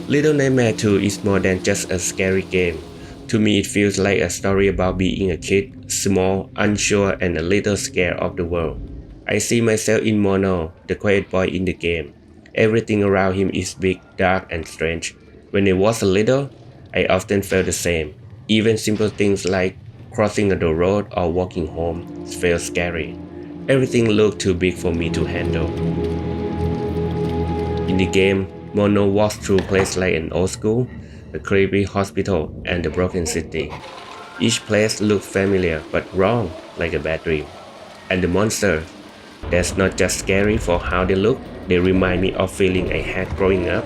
Little Nightmare 2 is more than just a scary game. To me, it feels like a story about being a kid, small, unsure, and a little scared of the world. I see myself in Mono, the quiet boy in the game. Everything around him is big, dark, and strange. When I was little, I often felt the same. Even simple things like crossing the road or walking home felt scary. Everything looked too big for me to handle. In the game, Mono walks through places like an old school, a creepy hospital, and a broken city. Each place looked familiar but wrong, like a bad dream. And the monsters, that's not just scary for how they look, they remind me of feeling I had growing up.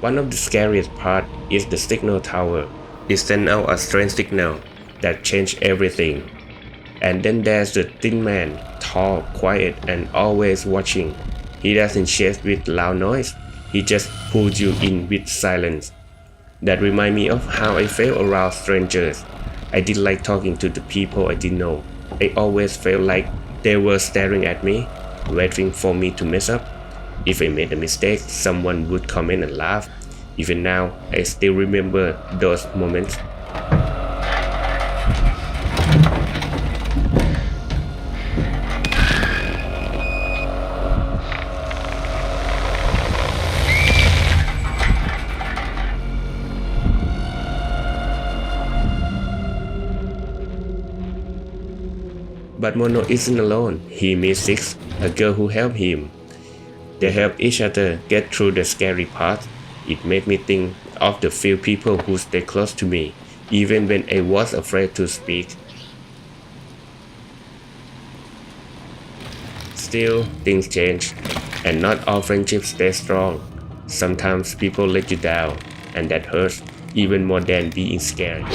One of the scariest parts is the signal tower. It sends out a strange signal that changes everything. And then there's the thin man, tall, quiet, and always watching. He doesn't chase with loud noise, he just pulls you in with silence. That reminds me of how I felt around strangers. I didn't like talking to the people I didn't know. I always felt like they were staring at me, waiting for me to mess up. If I made a mistake, someone would come in and laugh. Even now, I still remember those moments. But Mono isn't alone. He meets Six, a girl who helped him. They help each other get through the scary part. It made me think of the few people who stay close to me, even when I was afraid to speak. Still, things change, and not all friendships stay strong. Sometimes people let you down, and that hurts even more than being scared.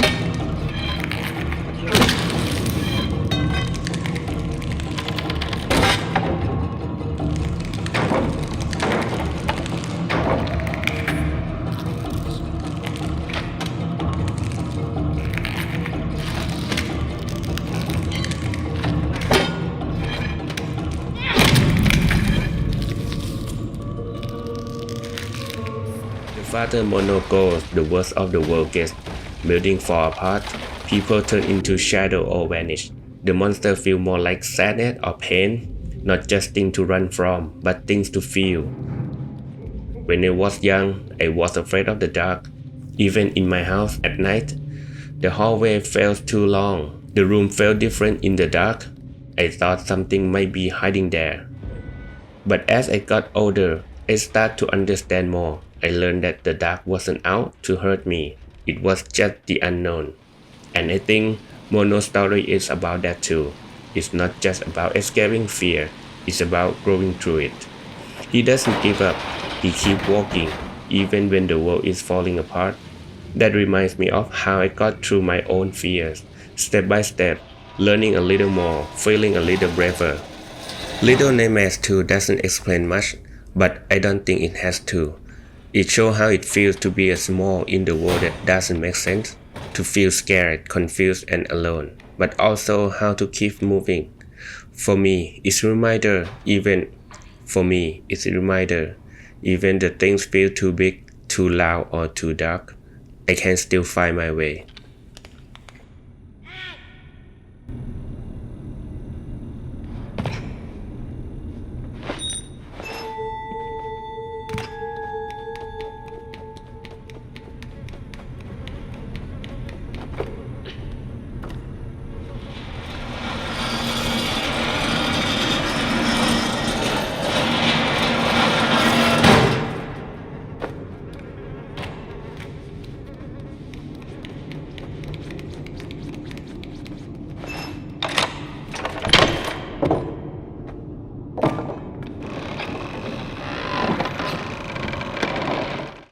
Farther Mono goes, the worst of the world gets. Buildings fall apart, people turn into shadow or vanish. The monster feel more like sadness or pain, not just things to run from, but things to feel. When I was young, I was afraid of the dark. Even in my house at night, the hallway felt too long. The room felt different in the dark. I thought something might be hiding there. But as I got older, I started to understand more. I learned that the dark wasn't out to hurt me. It was just the unknown. And I think Mono's story is about that too. It's not just about escaping fear, it's about growing through it. He doesn't give up, he keeps walking, even when the world is falling apart. That reminds me of how I got through my own fears, step by step, learning a little more, feeling a little braver. Little Nightmares 2 doesn't explain much, but I don't think it has to. It shows how it feels to be a small in the world that doesn't make sense, to feel scared, confused, and alone, but also how to keep moving. For me, it's a reminder, even the things feel too big, too loud, or too dark, I can still find my way.